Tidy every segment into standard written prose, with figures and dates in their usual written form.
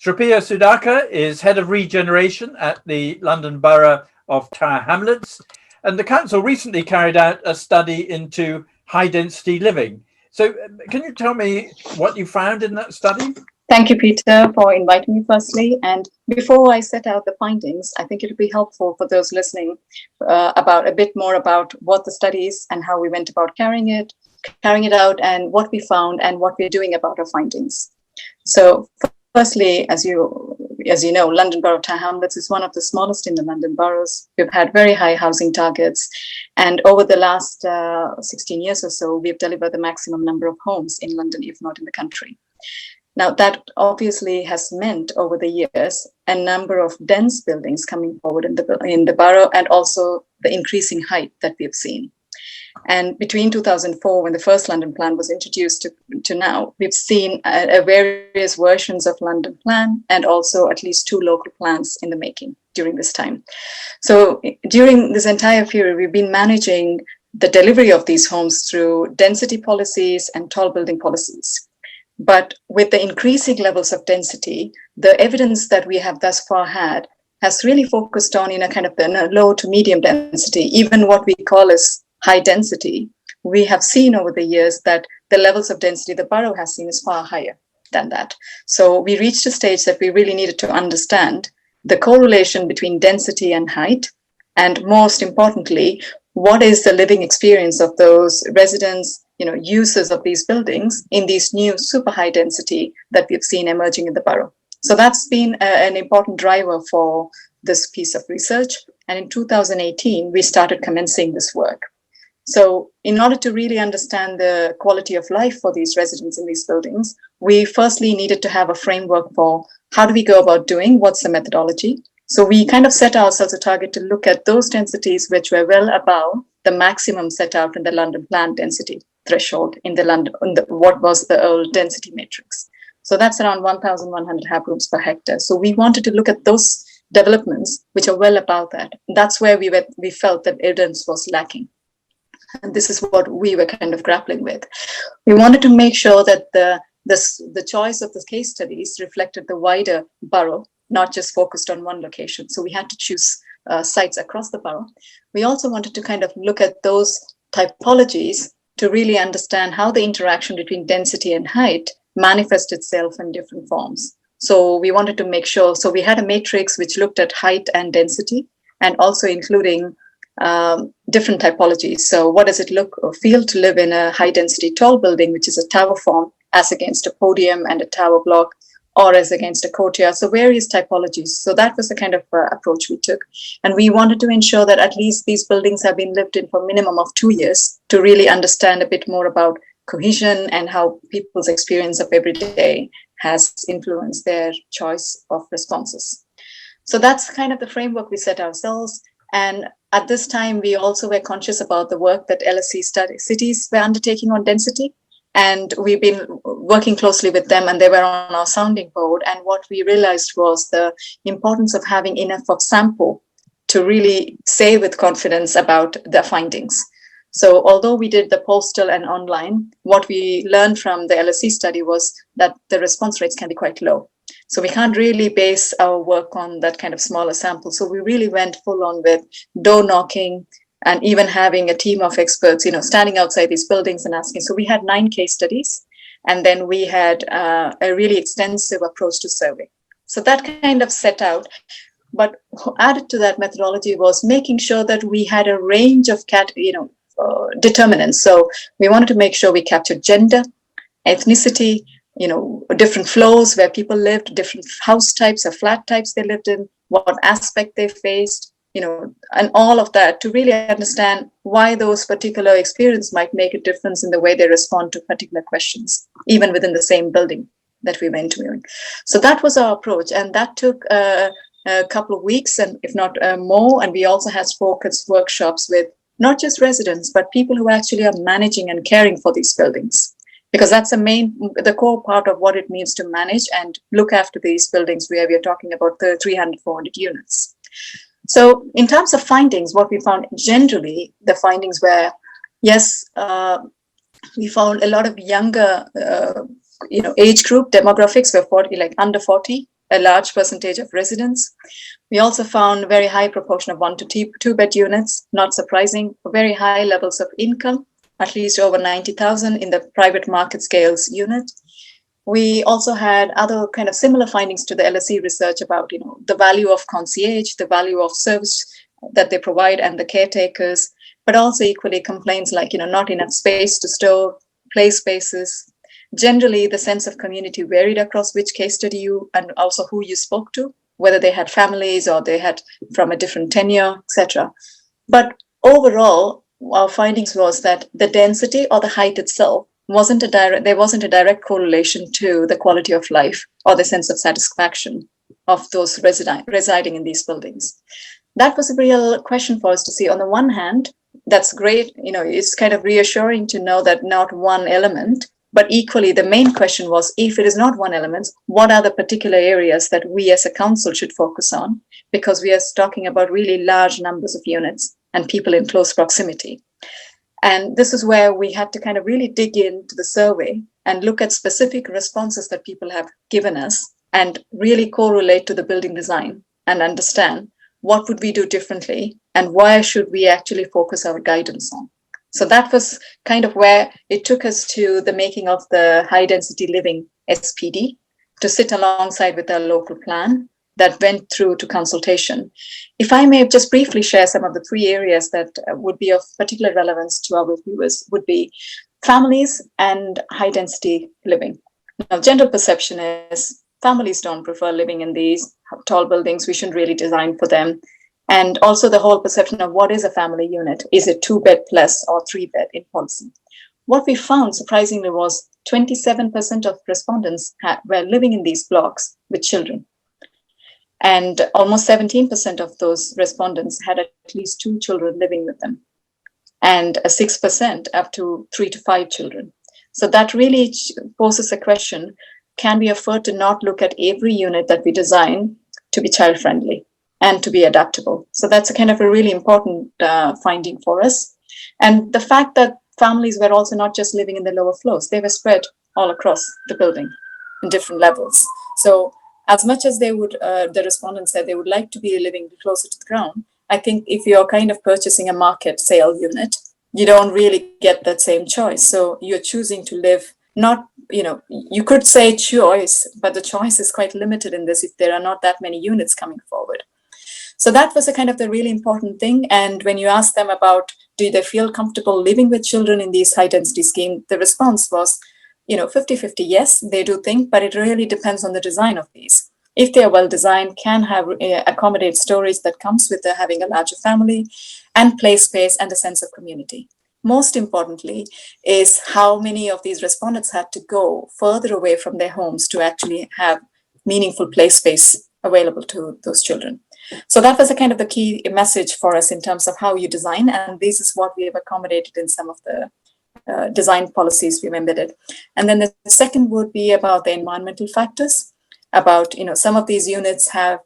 Sripriya Sudhakar is Head of Regeneration at the London Borough of Tower Hamlets, and the council recently carried out a study into high density living. So can you tell me what you found in that study? Thank you, Peter, for inviting me firstly. And before I set out the findings, I think it would be helpful for those listening about a bit more about what the study is and how we went about carrying it out, and what we found and what we're doing about our findings. So firstly, as you know, London Borough of Tower Hamlets is one of the smallest in the London boroughs. We've had very high housing targets. And over the last 16 years or so, we've delivered the maximum number of homes in London, if not in the country. Now, that obviously has meant over the years a number of dense buildings coming forward in the borough, and also the increasing height that we've seen. And between 2004, when the first London plan was introduced, to now, we've seen various versions of London plan, and also at least 2 local plans in the making during this time. So during this entire period, we've been managing the delivery of these homes through density policies and tall building policies. But with the increasing levels of density, the evidence that we have thus far had has really focused on in a kind of low to medium density, even what we call as high density. We have seen over the years that the levels of density the borough has seen is far higher than that. So we reached a stage that we really needed to understand the correlation between density and height, and most importantly, what is the living experience of those residents, users of these buildings in these new super high density that we've seen emerging in the borough. So that's been an important driver for this piece of research. And in 2018, we started commencing this work. So in order to really understand the quality of life for these residents in these buildings, we firstly needed to have a framework for how do we go about doing, what's the methodology. So we kind of set ourselves a target to look at those densities which were well above the maximum set out in the London plan density threshold in what was the old density matrix. So that's around 1,100 hab rooms per hectare. So we wanted to look at those developments which are well above that. That's where we felt that evidence was lacking. And this is what we were kind of grappling with. We wanted to make sure that the choice of the case studies reflected the wider borough, not just focused on one location. So we had to choose sites across the borough. We also wanted to kind of look at those typologies to really understand how the interaction between density and height manifests itself in different forms. So we wanted to make sure, so we had a matrix which looked at height and density, and also including different typologies. So what does it look or feel to live in a high density tall building, which is a tower form, as against a podium and a tower block, or as against a courtyard? So various typologies. So that was the kind of approach we took. And we wanted to ensure that at least these buildings have been lived in for a minimum of 2 years to really understand a bit more about cohesion and how people's experience of every day has influenced their choice of responses. So that's kind of the framework we set ourselves. And at this time, we also were conscious about the work that LSE cities were undertaking on density. And we've been working closely with them, and they were on our sounding board. And what we realized was the importance of having enough of sample to really say with confidence about the findings. So although we did the postal and online, what we learned from the LSE study was that the response rates can be quite low. So we can't really base our work on that kind of smaller sample. So we really went full on with door knocking, and even having a team of experts, standing outside these buildings and asking. So we had 9 case studies, and then we had a really extensive approach to survey. So that kind of set out. But added to that methodology was making sure that we had a range of determinants. So we wanted to make sure we captured gender, ethnicity, different floors where people lived, different house types or flat types they lived in, what aspect they faced, and all of that to really understand why those particular experiences might make a difference in the way they respond to particular questions, even within the same building that we were interviewing. So that was our approach, and that took a couple of weeks, and if not more. And we also had focused workshops with not just residents, but people who actually are managing and caring for these buildings, because that's the core part of what it means to manage and look after these buildings, where we are talking about the 300, 400 units. So in terms of findings, what we found generally, the findings were, yes, we found a lot of younger, age group demographics were under 40 a large percentage of residents. We also found a very high proportion of 1 to 2 bed units, not surprising, very high levels of income, at least over 90,000 in the private market scales unit. We also had other kind of similar findings to the LSE research about, the value of concierge, the value of service that they provide and the caretakers, but also equally complaints like, not enough space to store, play spaces. Generally, the sense of community varied across which case study you and also who you spoke to, whether they had families or they had from a different tenure, etc. But overall, our findings was that the density or the height itself there wasn't a direct correlation to the quality of life or the sense of satisfaction of those residing in these buildings. That was a real question for us to see. On the one hand, that's great. It's kind of reassuring to know that not one element, but equally the main question was, if it is not one element, what are the particular areas that we as a council should focus on? Because we are talking about really large numbers of units and people in close proximity. And this is where we had to kind of really dig into the survey and look at specific responses that people have given us and really correlate to the building design and understand what would we do differently and why should we actually focus our guidance on. So that was kind of where it took us to the making of the high density living SPD to sit alongside with our local plan that went through to consultation. If I may just briefly share some of the 3 areas that would be of particular relevance to our viewers would be families and high density living. Now, general perception is families don't prefer living in these tall buildings. We shouldn't really design for them. And also the whole perception of what is a family unit. Is it 2 bed plus or 3 bed in policy? What we found surprisingly was 27% of respondents were living in these blocks with children. And almost 17% of those respondents had at least 2 children living with them, and 6% up to 3 to 5 children. So that really poses a question, can we afford to not look at every unit that we design to be child friendly and to be adaptable? So that's a kind of a really important finding for us. And the fact that families were also not just living in the lower floors, they were spread all across the building in different levels. So as much as they would, the respondents said they would like to be living closer to the ground, I think if you're kind of purchasing a market sale unit, you don't really get that same choice. So you're choosing to live not, you could say choice, but the choice is quite limited in this if there are not that many units coming forward. So that was a kind of the really important thing. And when you ask them about, do they feel comfortable living with children in these high density schemes, the response was, 50-50, yes, they do think, but it really depends on the design of these. If they are well designed, can have accommodate stories that comes with having a larger family and play space and a sense of community. Most importantly is how many of these respondents had to go further away from their homes to actually have meaningful play space available to those children. So that was a kind of the key message for us in terms of how you design, and this is what we have accommodated in some of the design policies we've embedded. And then the second would be about the environmental factors, about, some of these units have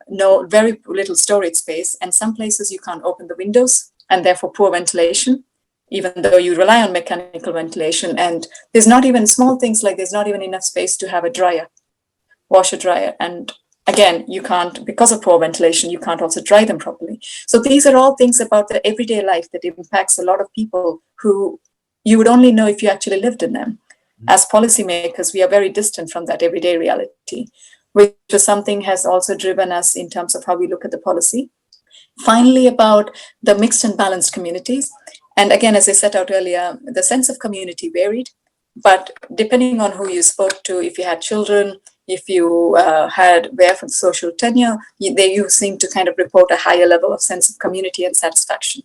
very little storage space, and some places you can't open the windows and therefore poor ventilation, even though you rely on mechanical ventilation. And there's not even small things like there's not even enough space to have a washer dryer. And again, you can't, because of poor ventilation, you can't also dry them properly. So these are all things about the everyday life that impacts a lot of people who you would only know if you actually lived in them. As policymakers, we are very distant from that everyday reality, which was something has also driven us in terms of how we look at the policy. Finally, about the mixed and balanced communities. And again, as I set out earlier, the sense of community varied, but depending on who you spoke to, if you had children, if you were from social tenure, you seem to kind of report a higher level of sense of community and satisfaction.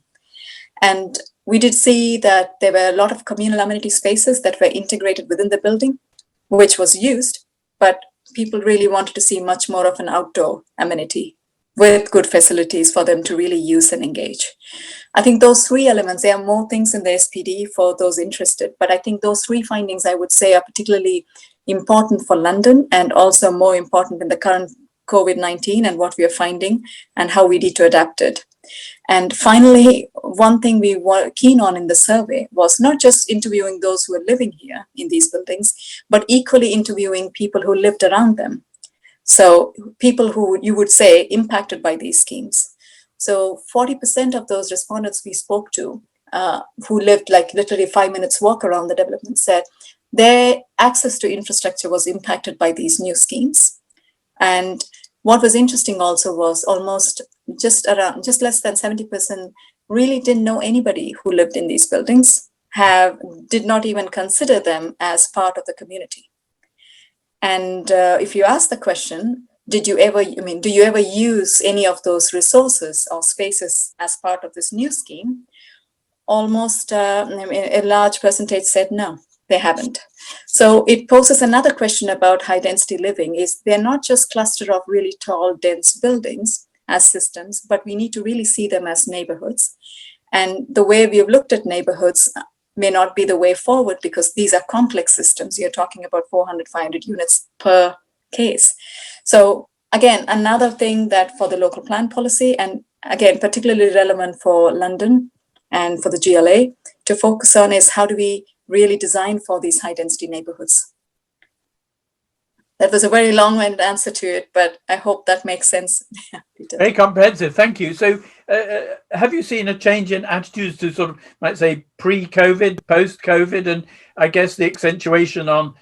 And we did see that there were a lot of communal amenity spaces that were integrated within the building, which was used, but people really wanted to see much more of an outdoor amenity with good facilities for them to really use and engage. I think those 3 elements, there are more things in the SPD for those interested, but I think those 3 findings I would say are particularly important for London and also more important in the current COVID-19 and what we are finding and how we need to adapt it. And finally, one thing we were keen on in the survey was not just interviewing those who are living here in these buildings, but equally interviewing people who lived around them. So people who you would say impacted by these schemes. So 40% of those respondents we spoke to, who lived like literally 5 minutes walk around the development, said their access to infrastructure was impacted by these new schemes. And what was interesting also was almost just less than 70% really didn't know anybody who lived in these buildings, did not even consider them as part of the community. And if you ask the question, do you ever use any of those resources or spaces as part of this new scheme? Almost a large percentage said no, they haven't. So it poses another question about high density living. Is they're not just cluster of really tall, dense buildings as systems, but we need to really see them as neighborhoods. And the way we have looked at neighborhoods may not be the way forward, because these are complex systems. You're talking about 400, 500 units per case. So again, another thing that for the local plan policy, and again, particularly relevant for London and for the GLA to focus on, is how do we really design for these high density neighborhoods? That was a very long-winded answer to it, but I hope that makes sense. Very comprehensive, thank you. So have you seen a change in attitudes to sort of, might say, pre-COVID, post-COVID, and I guess the accentuation on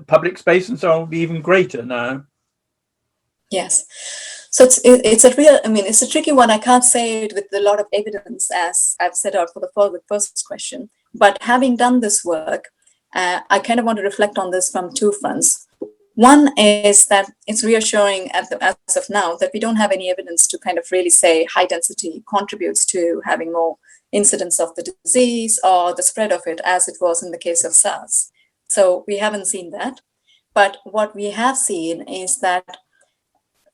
public space and so on will be even greater now? Yes. So it's a tricky one. I can't say it with a lot of evidence, as I've set out for the first question. But having done this work, I kind of want to reflect on this from two fronts. One is that it's reassuring as of now that we don't have any evidence to kind of really say high density contributes to having more incidence of the disease or the spread of it, as it was in the case of SARS. So we haven't seen that. But what we have seen is that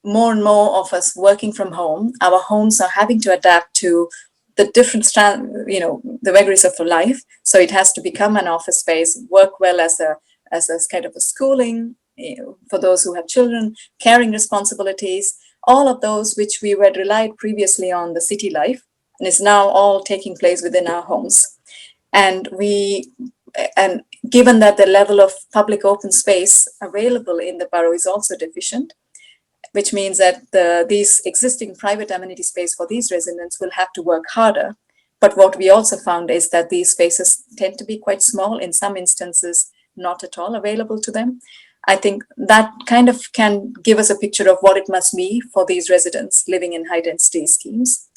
more and more of us working from home, our homes are having to adapt to the different, the vagaries of life. So it has to become an office space, work well as a kind of a schooling, for those who have children, caring responsibilities, all of those which we had relied previously on the city life, and is now all taking place within our homes. And given that the level of public open space available in the borough is also deficient, which means that these existing private amenity space for these residents will have to work harder. But what we also found is that these spaces tend to be quite small, in some instances, not at all available to them. I think that kind of can give us a picture of what it must be for these residents living in high density schemes.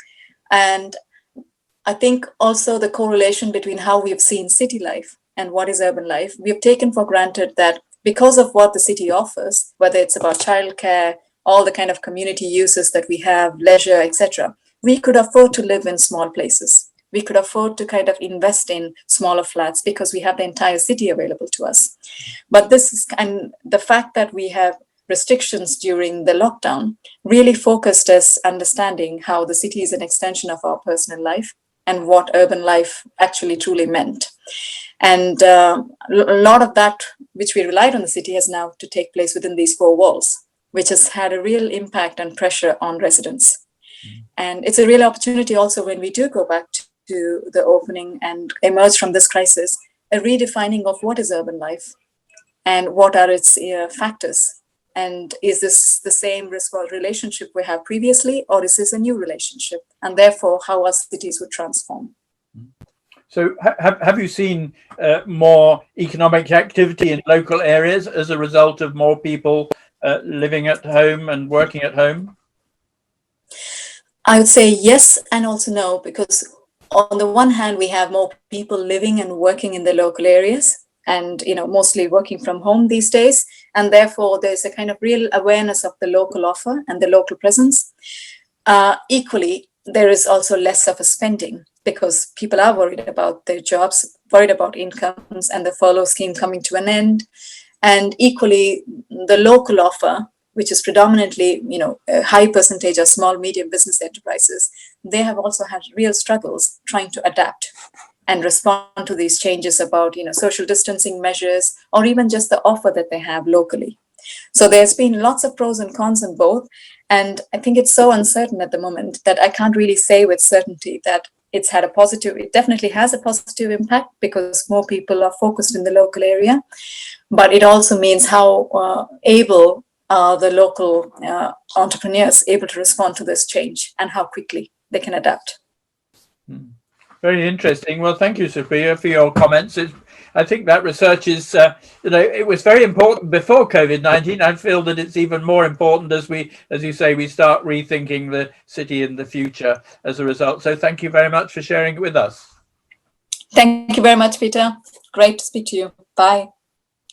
And I think also the correlation between how we've seen city life and what is urban life, we have taken for granted that because of what the city offers, whether it's about childcare, all the kind of community uses that we have, leisure, etc., we could afford to live in small places. We could afford to kind of invest in smaller flats because we have the entire city available to us. But the fact that we have restrictions during the lockdown really focused us understanding how the city is an extension of our personal life and what urban life actually truly meant. And a lot of that which we relied on the city has now to take place within these four walls, which has had a real impact and pressure on residents. And it's a real opportunity also when we do go back to the opening and emerge from this crisis, a redefining of what is urban life and what are its factors. And is this the same relationship we have previously, or is this a new relationship? And therefore, how our cities would transform. So have you seen more economic activity in local areas as a result of more people living at home and working at home? I would say yes and also no, because on the one hand, we have more people living and working in the local areas and, mostly working from home these days. And therefore, there's a kind of real awareness of the local offer and the local presence. Equally, there is also less of a spending because people are worried about their jobs, worried about incomes and the furlough scheme coming to an end. And equally, the local offer, which is predominantly, a high percentage of small, medium business enterprises, they have also had real struggles trying to adapt and respond to these changes about, social distancing measures, or even just the offer that they have locally. So there's been lots of pros and cons in both. And I think it's so uncertain at the moment that I can't really say with certainty that it definitely has a positive impact because more people are focused in the local area. But it also means how able are the local entrepreneurs able to respond to this change and how quickly they can adapt. Very interesting. Well, thank you, Sripriya, for your comments. I think that research is, it was very important before COVID-19. I feel that it's even more important as you say, we start rethinking the city in the future as a result. So thank you very much for sharing it with us. Thank you very much, Peter. Great to speak to you. Bye.